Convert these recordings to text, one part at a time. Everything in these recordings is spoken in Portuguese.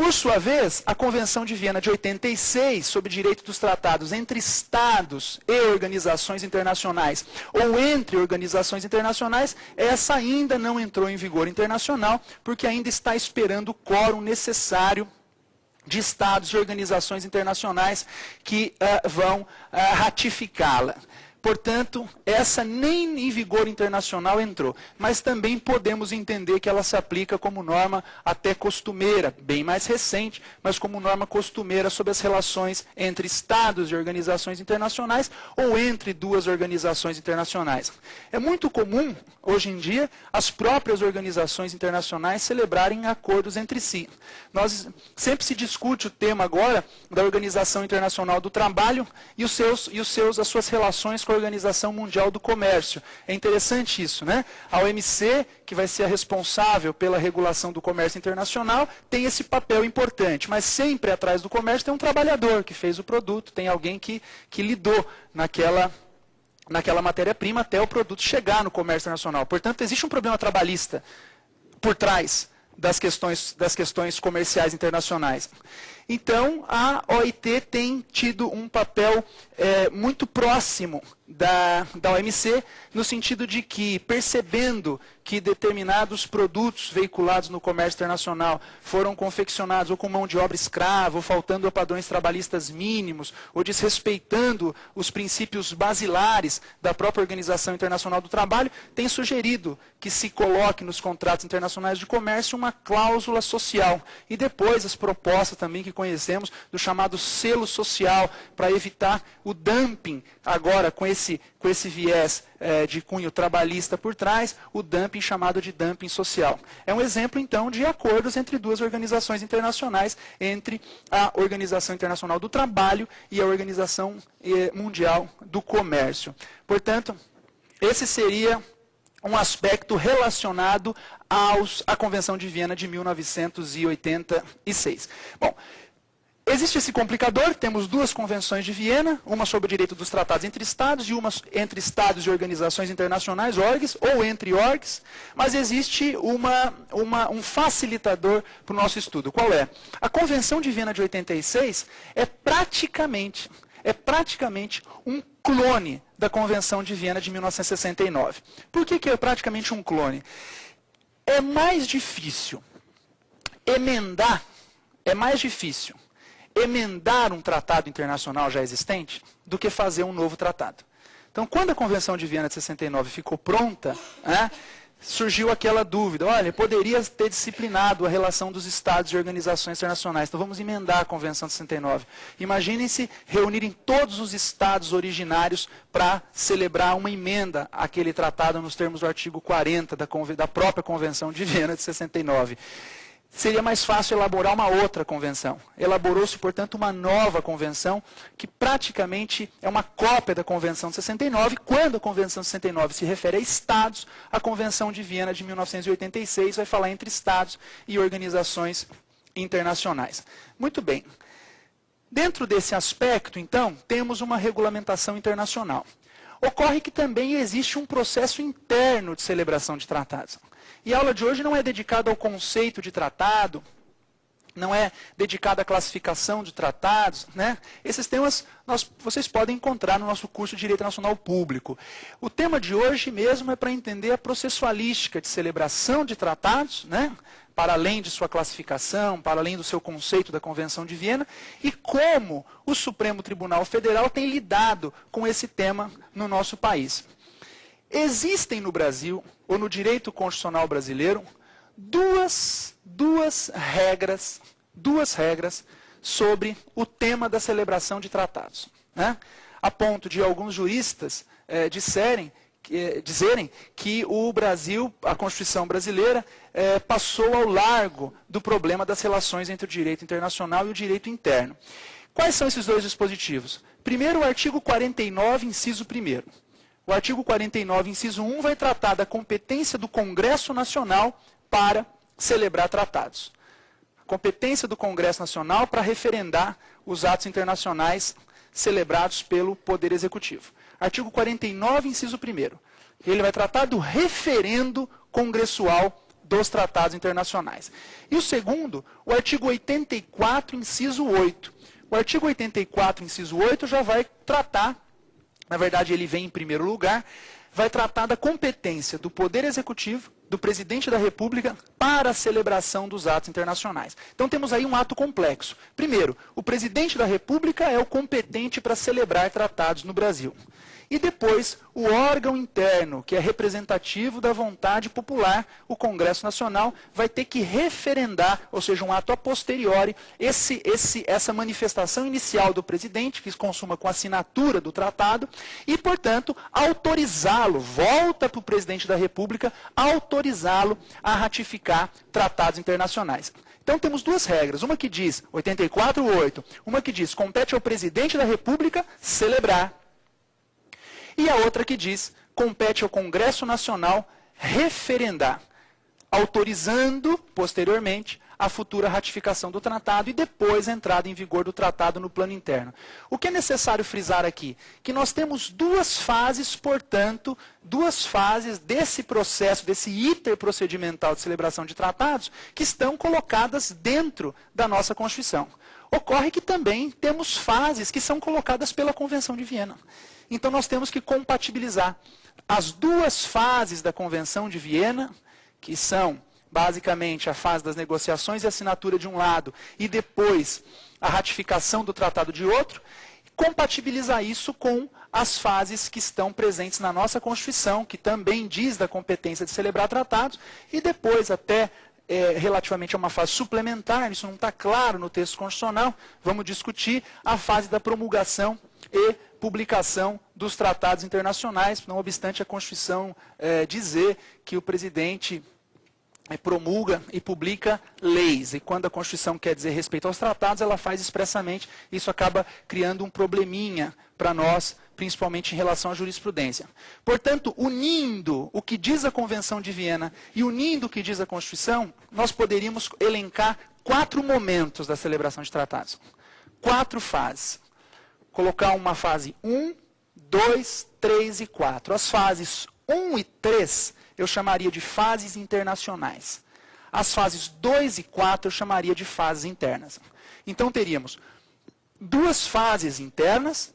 Por sua vez, a Convenção de Viena de 86, sobre direito dos tratados entre Estados e organizações internacionais, ou entre organizações internacionais, essa ainda não entrou em vigor internacional, porque ainda está esperando o quórum necessário de Estados e organizações internacionais que vão ratificá-la. Portanto, essa nem em vigor internacional entrou, mas também podemos entender que ela se aplica como norma até costumeira, bem mais recente, mas como norma costumeira sobre as relações entre Estados e organizações internacionais ou entre duas organizações internacionais. É muito comum, hoje em dia, as próprias organizações internacionais celebrarem acordos entre si. Sempre se discute o tema agora da Organização Internacional do Trabalho e as suas relações com a Organização Mundial do Comércio. É interessante isso, né? A OMC, que vai ser a responsável pela regulação do comércio internacional, tem esse papel importante, mas sempre atrás do comércio tem um trabalhador que fez o produto, tem alguém que lidou naquela matéria-prima até o produto chegar no comércio internacional. Portanto, existe um problema trabalhista por trás das questões comerciais internacionais. Então, a OIT tem tido um papel muito próximo da OMC, no sentido de que, percebendo que determinados produtos veiculados no comércio internacional foram confeccionados ou com mão de obra escrava, ou faltando a padrões trabalhistas mínimos, ou desrespeitando os princípios basilares da própria Organização Internacional do Trabalho, tem sugerido que se coloque nos contratos internacionais de comércio uma cláusula social. E depois as propostas também que conhecemos do chamado selo social, para evitar o dumping, agora com esse viés de cunho trabalhista por trás, o dumping chamado de dumping social. É um exemplo, então, de acordos entre duas organizações internacionais, entre a Organização Internacional do Trabalho e a Organização Mundial do Comércio. Portanto, esse seria um aspecto relacionado à Convenção de Viena de 1986. Bom, existe esse complicador, temos duas convenções de Viena, uma sobre o direito dos tratados entre Estados e uma entre Estados e organizações internacionais, orgs, ou entre orgs, mas existe um facilitador para o nosso estudo. Qual é? A Convenção de Viena de 86 é praticamente um clone da Convenção de Viena de 1969. Por que é praticamente um clone? É mais difícil emendar um tratado internacional já existente do que fazer um novo tratado. Então, quando a Convenção de Viena de 69 ficou pronta, surgiu aquela dúvida, olha, poderia ter disciplinado a relação dos Estados e organizações internacionais, então vamos emendar a Convenção de 69. Imaginem se reunirem todos os Estados originários para celebrar uma emenda àquele tratado nos termos do artigo 40 da própria Convenção de Viena de 69. Seria mais fácil elaborar uma outra convenção. Elaborou-se, portanto, uma nova convenção, que praticamente é uma cópia da Convenção de 69. Quando a Convenção de 69 se refere a Estados, a Convenção de Viena de 1986 vai falar entre Estados e organizações internacionais. Muito bem. Dentro desse aspecto, então, temos uma regulamentação internacional. Ocorre que também existe um processo interno de celebração de tratados. E a aula de hoje não é dedicada ao conceito de tratado, não é dedicada à classificação de tratados, né? Esses temas vocês podem encontrar no nosso curso de Direito Nacional Público. O tema de hoje mesmo é para entender a processualística de celebração de tratados, né? Para além de sua classificação, para além do seu conceito da Convenção de Viena, e como o Supremo Tribunal Federal tem lidado com esse tema no nosso país. Existem no Brasil, ou no direito constitucional brasileiro, duas regras sobre o tema da celebração de tratados, né? A ponto de alguns juristas dizerem que o Brasil, a Constituição brasileira, passou ao largo do problema das relações entre o direito internacional e o direito interno. Quais são esses dois dispositivos? Primeiro, o artigo 49, inciso 1º. O artigo 49, inciso 1, vai tratar da competência do Congresso Nacional para celebrar tratados. A competência do Congresso Nacional para referendar os atos internacionais celebrados pelo Poder Executivo. Artigo 49, inciso 1º. Ele vai tratar do referendo congressual dos tratados internacionais. E o segundo, o artigo 84, inciso 8. O artigo 84, inciso 8, já vai tratar, na verdade ele vem em primeiro lugar, vai tratar da competência do Poder Executivo, do Presidente da República, para a celebração dos atos internacionais. Então temos aí um ato complexo. Primeiro, o Presidente da República é o competente para celebrar tratados no Brasil. E depois, o órgão interno, que é representativo da vontade popular, o Congresso Nacional, vai ter que referendar, ou seja, um ato a posteriori, essa manifestação inicial do presidente, que se consuma com a assinatura do tratado, e, portanto, autorizá-lo, volta para o presidente da República, autorizá-lo a ratificar tratados internacionais. Então temos duas regras, uma que diz, 84.8, uma que diz, compete ao presidente da República celebrar. E a outra que diz, compete ao Congresso Nacional referendar, autorizando, posteriormente, a futura ratificação do tratado e depois a entrada em vigor do tratado no plano interno. O que é necessário frisar aqui? Que nós temos duas fases, portanto, duas fases desse processo, desse iter procedimental de celebração de tratados, que estão colocadas dentro da nossa Constituição. Ocorre que também temos fases que são colocadas pela Convenção de Viena. Então nós temos que compatibilizar as duas fases da Convenção de Viena, que são basicamente a fase das negociações e assinatura de um lado, e depois a ratificação do tratado de outro, compatibilizar isso com as fases que estão presentes na nossa Constituição, que também diz da competência de celebrar tratados, e depois até relativamente a uma fase suplementar, isso não está claro no texto constitucional, vamos discutir a fase da promulgação e publicação dos tratados internacionais, não obstante a Constituição dizer que o presidente promulga e publica leis. E quando a Constituição quer dizer respeito aos tratados, ela faz expressamente. Isso acaba criando um probleminha para nós, principalmente em relação à jurisprudência. Portanto, unindo o que diz a Convenção de Viena e unindo o que diz a Constituição, nós poderíamos elencar 4 momentos da celebração de tratados. 4 fases. Colocar uma fase 1, 2, 3 e 4. As fases 1 e 3 eu chamaria de fases internacionais. As fases 2 e 4 eu chamaria de fases internas. Então teríamos 2 fases internas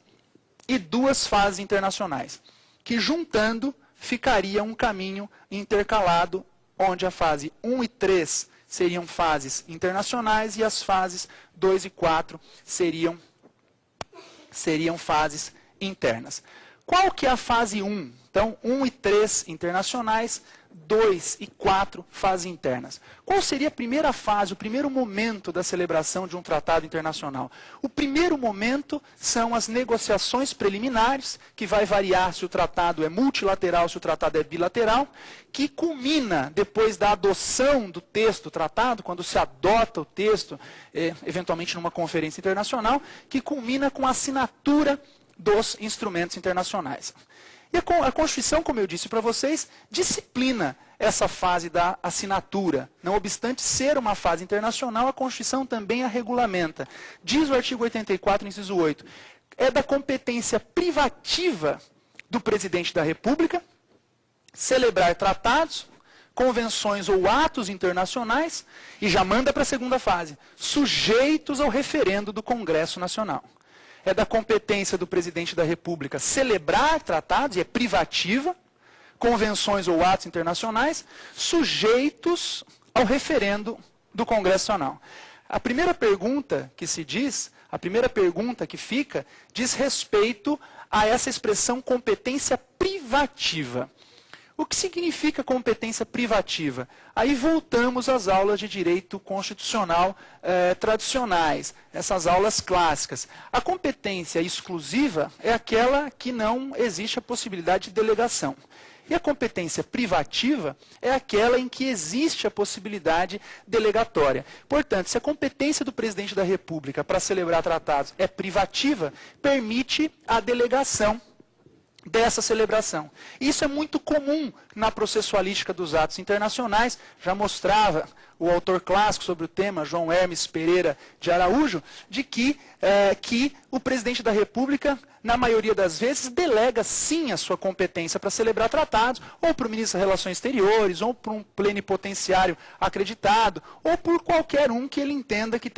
e 2 fases internacionais, que juntando ficaria um caminho intercalado, onde a fase 1 e 3 seriam fases internacionais e as fases 2 e 4 seriam fases internas. Qual que é a fase 1? Então, 1 e 3 internacionais, 2 e 4 fases internas. Qual seria a primeira fase, o primeiro momento da celebração de um tratado internacional? O primeiro momento são as negociações preliminares, que vai variar se o tratado é multilateral, se o tratado é bilateral, que culmina depois da adoção do texto do tratado, quando se adota o texto, eventualmente numa conferência internacional, que culmina com a assinatura dos instrumentos internacionais. E a Constituição, como eu disse para vocês, disciplina essa fase da assinatura. Não obstante ser uma fase internacional, a Constituição também a regulamenta. Diz o artigo 84, inciso 8, é da competência privativa do presidente da República celebrar tratados, convenções ou atos internacionais, e já manda para a segunda fase, sujeitos ao referendo do Congresso Nacional. É da competência do presidente da República celebrar tratados, e é privativa, convenções ou atos internacionais, sujeitos ao referendo do Congresso Nacional. A primeira pergunta que se diz, a primeira pergunta que fica, diz respeito a essa expressão competência privativa. O que significa competência privativa? Aí voltamos às aulas de direito constitucional tradicionais, essas aulas clássicas. A competência exclusiva é aquela que não existe a possibilidade de delegação. E a competência privativa é aquela em que existe a possibilidade delegatória. Portanto, se a competência do presidente da República para celebrar tratados é privativa, permite a delegação dessa celebração. Isso é muito comum na processualística dos atos internacionais, já mostrava o autor clássico sobre o tema, João Hermes Pereira de Araújo, de que o presidente da República, na maioria das vezes, delega sim a sua competência para celebrar tratados, ou para o ministro das Relações Exteriores, ou para um plenipotenciário acreditado, ou por qualquer um que ele entenda que